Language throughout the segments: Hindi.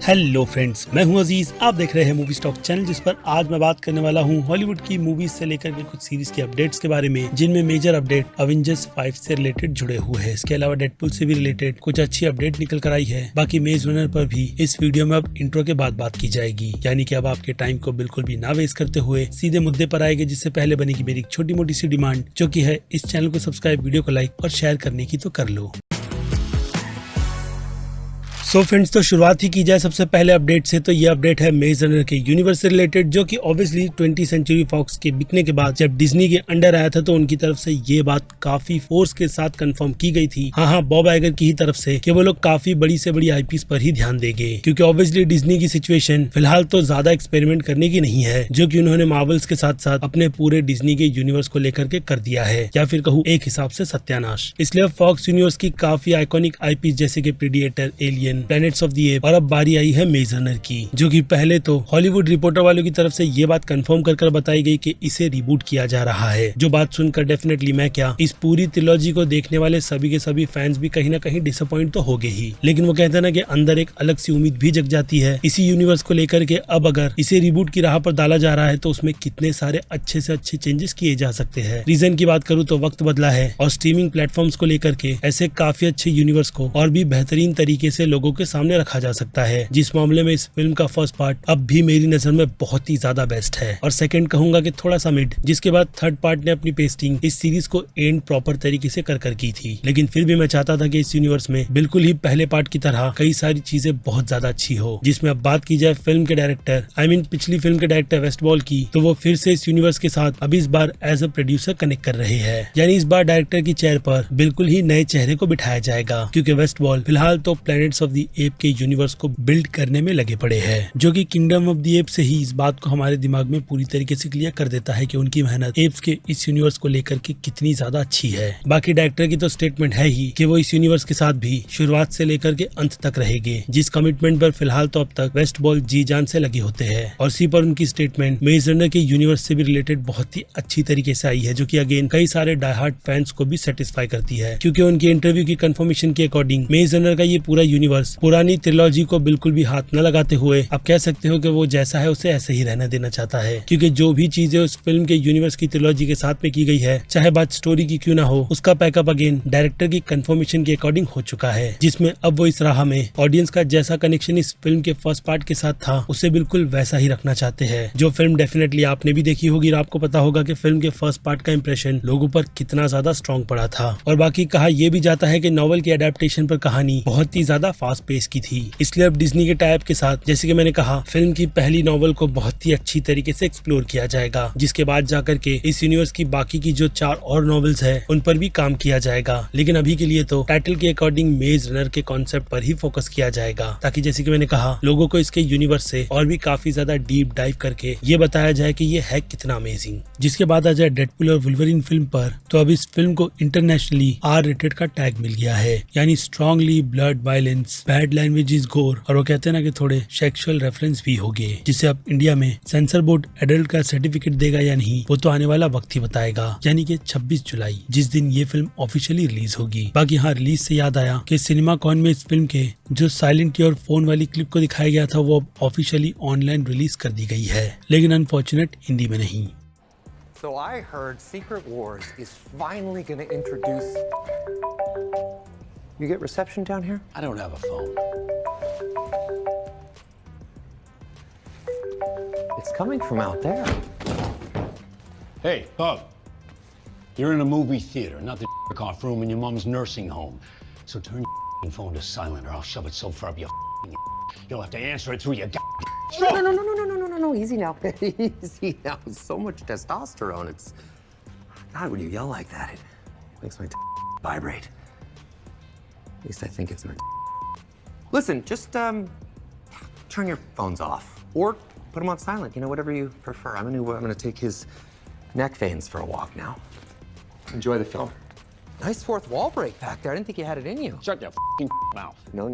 हेलो फ्रेंड्स, मैं हूं अजीज। आप देख रहे हैं मूवी स्टॉक चैनल, जिस पर आज मैं बात करने वाला हूं हॉलीवुड की मूवीज से लेकर के कुछ सीरीज के अपडेट्स के बारे में, जिनमें मेजर अपडेट अवेंजर्स 5 से रिलेटेड जुड़े हुए हैं। इसके अलावा डेडपूल से भी रिलेटेड कुछ अच्छी अपडेट निकल कर आई है। बाकी मेज रनर पर भी इस वीडियो में अब इंट्रो के बाद बात की जाएगी, यानी कि अब आपके टाइम को बिल्कुल भी ना वेस्ट करते हुए सीधे मुद्दे पर आएंगे। जिससे पहले बनेगी मेरी एक छोटी मोटी सी डिमांड, जो की है इस चैनल को सब्सक्राइब, वीडियो को लाइक और शेयर करने की तो कर लो। सो फ्रेंड्स, तो शुरुआत ही की जाए सबसे पहले अपडेट से। तो ये अपडेट है मेज रनर के यूनिवर्स से रिलेटेड, जो कि ऑब्वियसली 20th सेंचुरी फॉक्स के बिकने के बाद जब डिज्नी के अंडर आया था, तो उनकी तरफ से ये बात काफी फोर्स के साथ कंफर्म की गई थी। हाँ, बॉब आइगर की ही तरफ से कि वो लोग काफी बड़ी से बड़ी आईपीज पर ही ध्यान देंगे, क्योंकि ऑब्वियसली डिज्नी की सिचुएशन फिलहाल तो ज्यादा एक्सपेरिमेंट करने की नहीं है, जो कि उन्होंने मार्वल्स के साथ साथ अपने पूरे डिज्नी के यूनिवर्स को लेकर के कर दिया है, या फिर कहूँ एक हिसाब से सत्यानाश। इसलिए फॉक्स यूनिवर्स की काफी आइकॉनिक आईपीज जैसे कि predator, alien, planets of the apps, और अब बारी आई है मेज रनर की, जो कि पहले तो हॉलीवुड रिपोर्टर वालों की तरफ से ये बात कंफर्म कर बताई गई कि इसे रिबूट किया जा रहा है। जो बात सुनकर डेफिनेटली मैं क्या, इस पूरी ट्रिलॉजी को देखने वाले सभी के सभी फैंस भी कहीं ना कहीं डिसअपॉइंट तो हो गए ही, लेकिन वो कहते हैं ना कि अंदर एक अलग सी उम्मीद भी जग जाती है इसी यूनिवर्स को लेकर के। अब अगर इसे रिबूट की राह पर डाला जा रहा है, तो उसमें कितने सारे अच्छे से अच्छे चेंजेस किए जा सकते हैं। रीजन की बात करूँ तो वक्त बदला है, और स्ट्रीमिंग प्लेटफॉर्म्स को लेकर के ऐसे काफी अच्छे यूनिवर्स को और भी बेहतरीन तरीके से लोगों के सामने रखा जा सकता है, जिस मामले में इस फिल्म का फर्स्ट पार्ट अब भी मेरी नजर में बहुत ही ज्यादा बेस्ट है, और सेकंड कहूंगा कि थोड़ा सा मिड, जिसके बाद थर्ड पार्ट ने अपनी पेस्टिंग इस सीरीज को एंड प्रॉपर तरीके से कर की थी। लेकिन फिर भी मैं चाहता था कि इस यूनिवर्स में बिल्कुल ही पहले पार्ट की तरह कई सारी चीजें बहुत ज्यादा अच्छी हो। जिसमें अब बात की जाए फिल्म के डायरेक्टर, पिछली फिल्म के डायरेक्टर वेस्टबॉल की, तो वो फिर से इस यूनिवर्स के साथ अब इस बार एज अ प्रोड्यूसर कनेक्ट कर रहे हैं, यानी इस बार डायरेक्टर की चेयर पर बिल्कुल ही नए चेहरे को बिठाया जाएगा, क्योंकि वेस्टबॉल फिलहाल तो प्लैनेट्स ऑफ द एप के यूनिवर्स को बिल्ड करने में लगे पड़े हैं, जो कि किंगडम ऑफ द एप से ही इस बात को हमारे दिमाग में पूरी तरीके से क्लियर कर देता है कि उनकी मेहनत एप्स के इस यूनिवर्स को लेकर के कितनी ज्यादा अच्छी है। बाकी डायरेक्टर की तो स्टेटमेंट है ही कि वो इस यूनिवर्स के साथ भी शुरुआत से लेकर के अंत तक रहेंगे, जिस कमिटमेंट पर फिलहाल तो अब तक वेस्टबॉल जी जान से लगे होते हैं। और इसी पर उनकी स्टेटमेंट मेज रनर के यूनिवर्स से भी रिलेटेड बहुत ही अच्छी तरीके से आई है, जो कि अगेन कई सारे डाई हार्ड फैंस को भी सेटिस्फाई करती है, क्योंकि उनकी इंटरव्यू की कंफर्मेशन के अकॉर्डिंग मेज रनर का ये पूरा यूनिवर्स पुरानी ट्रिलॉजी को बिल्कुल भी हाथ न लगाते हुए आप कह सकते हो कि वो जैसा है उसे ऐसे ही रहने देना चाहता है, क्योंकि जो भी चीजें उस फिल्म के यूनिवर्स की ट्रिलॉजी के साथ में की गई है, चाहे बात स्टोरी की क्यों ना हो, उसका पैकअप अगेन डायरेक्टर की कंफर्मेशन के अकॉर्डिंग हो चुका है, जिसमें अब वो इस राह में ऑडियंस का जैसा कनेक्शन इस फिल्म के फर्स्ट पार्ट के साथ था, उसे बिल्कुल वैसा ही रखना चाहते हैं। जो फिल्म डेफिनेटली आपने भी देखी होगी और आपको पता होगा कि फिल्म के फर्स्ट पार्ट का इंप्रेशन लोगों पर कितना ज्यादा स्ट्रॉन्ग पड़ा था। और बाकी कहा यह भी जाता है कि नॉवल की अडेप्टेशन पर कहानी बहुत ही ज्यादा फास्ट पेस की थी, इसलिए अब डिज्नी के टाइप के साथ, जैसे कि मैंने कहा, फिल्म की पहली नॉवल को बहुत ही अच्छी तरीके से एक्सप्लोर किया जाएगा, जिसके बाद जाकर के इस यूनिवर्स की बाकी की जो 4 और नॉवेल्स है उन पर भी काम किया जाएगा। लेकिन अभी के लिए तो टाइटल के अकॉर्डिंग मेज रनर के कॉन्सेप्ट पर ही फोकस किया जाएगा, ताकि जैसे कि मैंने कहा, लोगों को इसके यूनिवर्स से और भी काफी ज्यादा डीप डाइव करके ये बताया जाए कि ये है कितना अमेजिंग। जिसके बाद आ जाए डेडपूल और वुल्वरीन फिल्म पर, तो अब इस फिल्म को इंटरनेशनली आर रेटेड का टैग मिल गया है, यानी strongly blood violence, bad languages, गोर, और वो कहते हैं ना कि थोड़े सेक्सुअल रेफरेंस भी हो गए, जिसे अब इंडिया में सेंसर बोर्ड एडल्ट का सर्टिफिकेट देगा या नहीं, वो तो आने वाला वक्त ही बताएगा, यानी कि 26 जुलाई, जिस दिन ये फिल्म ऑफिशियली रिलीज होगी। बाकी हाँ, रिलीज से याद आया कि सिनेमा कॉन में इस फिल्म के जो साइलेंट योर फोन वाली क्लिप को दिखाया गया था, वो अब ऑफिशियली ऑनलाइन रिलीज कर दी गई है, लेकिन अनफॉर्चुनेट हिंदी में नहीं। So I heard Secret Wars is finally going to introduce. You get reception down here? I don't have a phone. It's coming from out there. Hey, Bub. You're in a movie theater, not the off room in your mom's nursing home. So turn your phone to silent, or I'll shove it so far up your you'll have to answer it through your. No. Easy now. Easy now. So much testosterone. It's. God, when you yell like that, it makes my vibrate. At least I think it's my. Listen, just turn your phones off or put them on silent. You know, whatever you prefer. I'm gonna take his neck veins for a walk now. Enjoy the film. Nice fourth wall break back there. I didn't think you had it in you. Shut your mouth. No.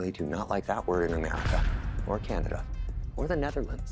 They do not like that word in America or Canada or the Netherlands.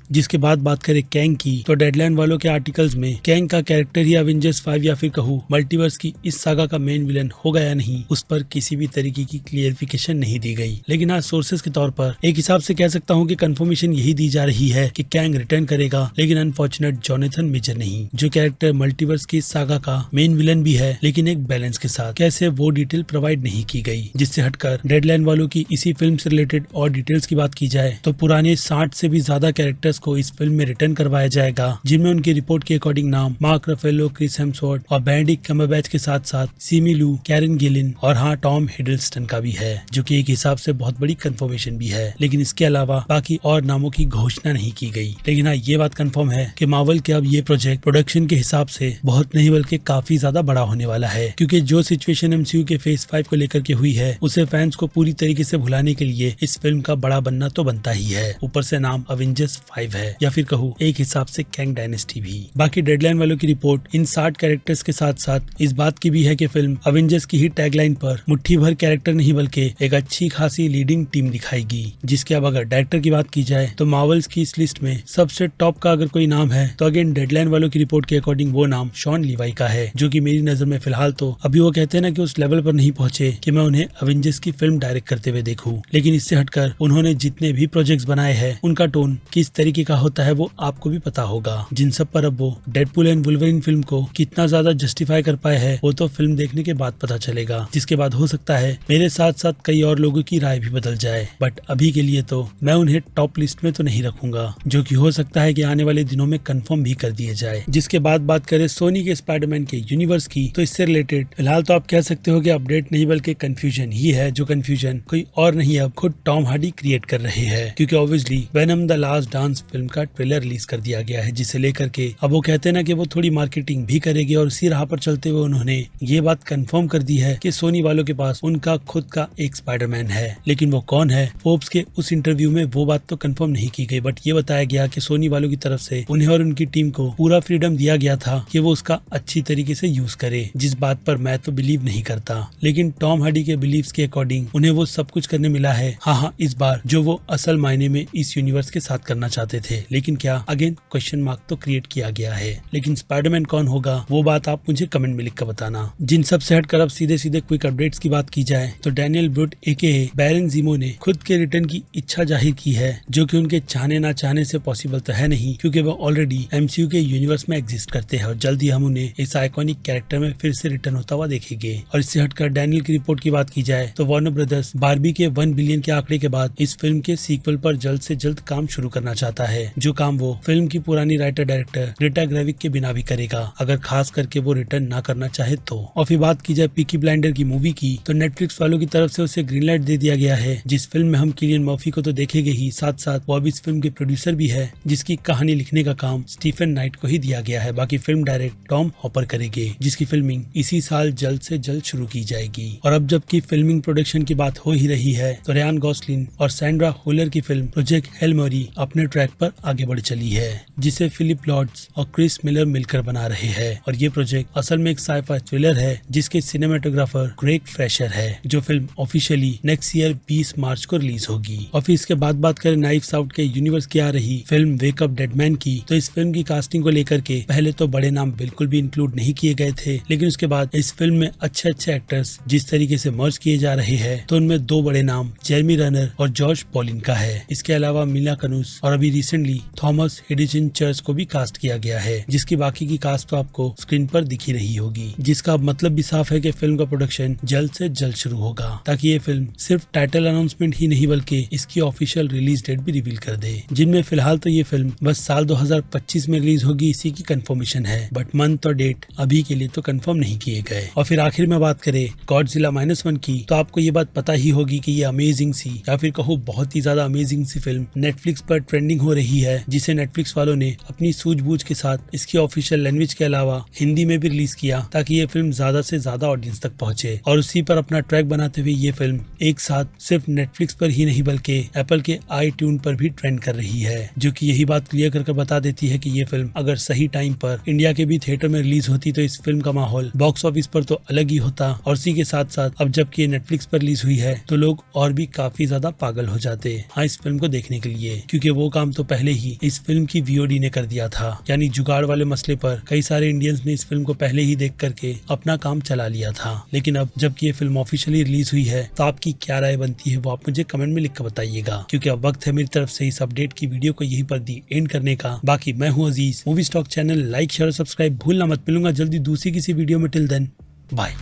जिसके बाद बात करें कैंग की, तो डेडलाइन वालों के आर्टिकल्स में कैंग का कैरेक्टर ही अवेंजर्स 5 या फिर कहूँ मल्टीवर्स की इस सागा का मेन विलन होगा या नहीं, उस पर किसी भी तरीके की क्लियरिफिकेशन नहीं दी गई। लेकिन आज सोर्सेज के तौर पर एक हिसाब से कह सकता हूँ कि कंफर्मेशन यही दी जा रही है कि कैंग रिटर्न करेगा, लेकिन अनफॉर्चुनेट जोनाथन मेजर नहीं, जो कैरेक्टर मल्टीवर्स की इस सागा का मेन विलन भी है, लेकिन एक बैलेंस के साथ। कैसे वो डिटेल प्रोवाइड नहीं की गई। जिससे हटकर डेडलाइन वालों की इसी फिल्म से रिलेटेड और डिटेल्स की बात की जाए तो पुराने 60 से भी ज्यादा कैरेक्टर्स को इस फिल्म में रिटर्न करवाया जाएगा, जिनमें उनकी रिपोर्ट के अकॉर्डिंग नाम मार्क रफेलो, क्रिस हेम्सवर्थ और बेनेडिक्ट कम्बरबैच के साथ साथ सिमी लू, कैरन गिलिन और हाँ टॉम हिडलस्टन का भी है, जो कि एक हिसाब से बहुत बड़ी कंफर्मेशन भी है। लेकिन इसके अलावा बाकी और नामों की घोषणा नहीं की गई। लेकिन हाँ ये बात कंफर्म है कि मार्वल के अब ये प्रोजेक्ट प्रोडक्शन के हिसाब से बहुत नहीं बल्कि काफी ज्यादा बड़ा होने वाला है, क्योंकि जो सिचुएशन एमसीयू के फेज 5 को लेकर के हुई है उसे फैंस को पूरी तरीके से भुलाने के लिए इस फिल्म का बड़ा बनना तो बनता ही है। ऊपर से नाम अवेंजर्स 5 है, या फिर कहूँ एक हिसाब से कैंग डायनेस्टी भी। बाकी डेडलाइन वालों की रिपोर्ट इन 60 कैरेक्टर्स के साथ साथ इस बात की भी है कि फिल्म अवेंजर्स की ही टैगलाइन पर मुट्ठी भर कैरेक्टर नहीं बल्कि एक अच्छी खासी लीडिंग टीम दिखाएगी। जिसके अब अगर डायरेक्टर की बात की जाए तो मार्वल्स की इस लिस्ट में सबसे टॉप का अगर कोई नाम है तो अगेन डेडलाइन वालों की रिपोर्ट के अकॉर्डिंग वो नाम शॉन लीवाई का है, जो कि मेरी नजर में फिलहाल तो अभी वो कहते हैं ना कि उस लेवल पर नहीं पहुंचे कि मैं उन्हें अवेंजर्स की फिल्म डायरेक्ट करते हुए देखूं। लेकिन इससे हटकर उन्होंने जितने भी प्रोजेक्ट्स बनाए हैं उनका टोन किस तरीके का होता है वो आपको भी पता होगा। जिन सब पर अब वो डेडपूल एंड वुल्वरीन फिल्म को कितना ज्यादा जस्टिफाई कर पाए हैं वो तो फिल्म देखने के बाद पता चलेगा। जिसके बाद हो सकता है मेरे साथ साथ कई और लोगों की राय भी बदल जाए, बट अभी के लिए तो मैं उन्हें टॉप लिस्ट में तो नहीं रखूंगा, जो कि हो सकता है कि आने वाले दिनों में कंफर्म भी कर दिए जाए। जिसके बाद बात करें सोनी के स्पाइडरमैन के यूनिवर्स की, तो इससे रिलेटेड फिलहाल तो आप कह सकते हो कि अपडेट नहीं बल्कि कंफ्यूजन ही है, जो कंफ्यूजन कोई और नहीं अब खुद टॉम हार्डी क्रिएट कर रहे हैं। क्योंकि obviously venom the last dance film का ट्रेलर रिलीज कर दिया गया है, जिसे लेकर के अब वो कहते हैं ना कि वो थोड़ी मार्केटिंग भी करेगी और इसी राह पर चलते हुए उन्होंने ये बात कंफर्म कर दी है कि सोनी वालों के पास उनका खुद का एक स्पाइडरमैन है। लेकिन वो कौन है, फोर्ब्स के उस इंटरव्यू में वो बात तो कंफर्म नहीं की गई, बट ये बताया गया कि सोनी वालों की तरफ से उन्हें और उनकी टीम को पूरा फ्रीडम दिया गया था कि वो उसका अच्छी तरीके से यूज करे, जिस बात पर मैं तो बिलीव नहीं करता। लेकिन टॉम हार्डी के बिलीव्स के अकॉर्डिंग उन्हें वो सब कुछ करने मिला है, हाँ इस बार, जो वो असल मायने में इस यूनिवर्स के साथ करना चाहते थे। लेकिन क्या, अगेन क्वेश्चन मार्क तो क्रिएट किया गया है। लेकिन स्पाइडरमैन कौन होगा वो बात आप मुझे कमेंट में लिख कर बताना। जिन सब से हटकर अब सीधे सीधे क्विक अपडेट्स की बात की जाए तो डैनियल ब्रूट एके बैरन ज़ीमो ने खुद के रिटर्न की इच्छा जाहिर की है, जो कि उनके चाहने ना चाहने से पॉसिबल तो है नहीं, क्योंकि वो ऑलरेडी एमसीयू के यूनिवर्स में एग्जिस्ट करते हैं और जल्द ही हम उन्हें इस आइकॉनिक कैरेक्टर में फिर से रिटर्न होता हुआ देखेंगे। और इससे हटकर डैनियल की रिपोर्ट की बात की जाए तो वार्नर ब्रदर्स बारबी के 1 बिलियन के आंकड़े के बाद इस फिल्म के सीक्वल पर जल्द से जल्द काम शुरू करना चाहता है, जो काम वो फिल्म की पुरानी राइटर डायरेक्टर ग्रेटा ग्रेविक के बिना भी करेगा, अगर खास करके वो रिटर्न ना करना चाहे तो। और फिर बात की जाए पीकी ब्लाइंडर की मूवी की, तो नेटफ्लिक्स वालों की तरफ से उसे ग्रीन लाइट दे दिया गया है, जिस फिल्म में हम किलियन मर्फी को तो देखेंगे ही, साथ साथ वो अब इस फिल्म के प्रोड्यूसर भी है, जिसकी कहानी लिखने का काम स्टीफन नाइट को ही दिया गया है। बाकी फिल्म डायरेक्ट टॉम हॉपर करेंगे, जिसकी फिल्मिंग इसी साल जल्द से जल्द शुरू की जाएगी। और अब जबकि फिल्मिंग प्रोडक्शन की बात हो ही रही है तो रियान गॉसलिन और सैंड्रा होलर की फिल्म प्रोजेक्ट हेल मोरी अपने ट्रैक पर आगे बढ़ चली है, जिसे फिलिप लॉर्ड्स और क्रिस मिलर मिलकर बना रहे हैं। और ये प्रोजेक्ट असल में एक साइफाई थ्रिलर है, जिसके सिनेमेटोग्राफर ग्रेग फ्रेशर है, जो फिल्म ऑफिशियली नेक्स्ट ईयर 20 मार्च को रिलीज होगी। और फिर इसके बाद बात करें नाइफ्स आउट के यूनिवर्स की आ रही film wake up dead man की, तो इस फिल्म की कास्टिंग को लेकर के पहले तो बड़े नाम बिल्कुल भी इंक्लूड नहीं किए गए थे, लेकिन उसके बाद इस फिल्म में अच्छे अच्छे एक्टर्स जिस तरीके से मर्ज किए जा रहे हैं तो उनमें 2 बड़े नाम जेरेमी रनर और जॉर्ज पॉलिन का है। इसके अलावा मिला कनुस और अभी रिसेंटली थॉमस हिडिचिन चर्च को भी कास्ट किया गया है, जिसकी बाकी की कास्ट तो आपको स्क्रीन पर दिखी रही होगी। जिसका अब मतलब भी साफ है कि फिल्म का प्रोडक्शन जल्द से जल्द शुरू होगा, ताकि ये फिल्म सिर्फ टाइटल अनाउंसमेंट ही नहीं बल्कि इसकी ऑफिशियल रिलीज डेट भी रिवील कर दे, जिनमें फिलहाल तो ये फिल्म बस साल 2025 में रिलीज होगी, इसी की कंफर्मेशन है, बट मंथ और डेट अभी के लिए तो कंफर्म नहीं किए गए। और फिर आखिर में बात करें गॉडजिला -1 की, तो आपको ये बात पता ही होगी कि ये अमेजिंग सी या फिर कहो बहुत ही ज्यादा अमेजिंग सी फिल्म नेटफ्लिक्स पर ट्रेंडिंग हो रही है, जिसे नेटफ्लिक्स वालों ने अपनी सूझबूझ के साथ इसकी ऑफिशियल लैंग्वेज के अलावा हिंदी में भी रिलीज किया, ताकि ये फिल्म ज्यादा से ज्यादा ऑडियंस तक पहुंचे। और उसी पर अपना ट्रैक बनाते हुए ये फिल्म एक साथ सिर्फ नेटफ्लिक्स पर ही नहीं बल्कि एप्पल के iTunes पर भी ट्रेंड कर रही है, जो कि यही बात क्लियर करके बता देती है कि ये फिल्म अगर सही टाइम पर इंडिया के भी थिएटर में रिलीज होती तो इस फिल्म का माहौल बॉक्स ऑफिस पर तो अलग ही होता। और इसी के साथ साथ अब जबकि ये नेटफ्लिक्स पर रिलीज हुई है तो लोग और भी काफी ज्यादा पागल हो जाते हाँ इस फिल्म को देखने के लिए, क्योंकि वो काम तो पहले ही इस फिल्म की वीओडी ने कर दिया था। यानी जुगाड़ वाले मसले पर कई सारे इंडियंस ने इस फिल्म को पहले ही देख करके अपना काम चला लिया था। लेकिन अब जबकि ये फिल्म ऑफिशियली रिलीज हुई है तो आपकी क्या राय बनती है वो आप मुझे कमेंट में लिख कर बताइएगा, क्योंकि अब वक्त है मेरी तरफ से इस अपडेट की वीडियो को यहीं पर दी एंड करने का। बाकी मैं हूँ Aziz, movie stock channel like share और सब्सक्राइब भूलना मत। मिलूंगा जल्दी दूसरी किसी वीडियो में। Till then bye.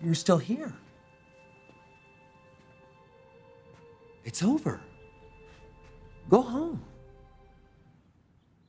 You're still here. It's over. Go home.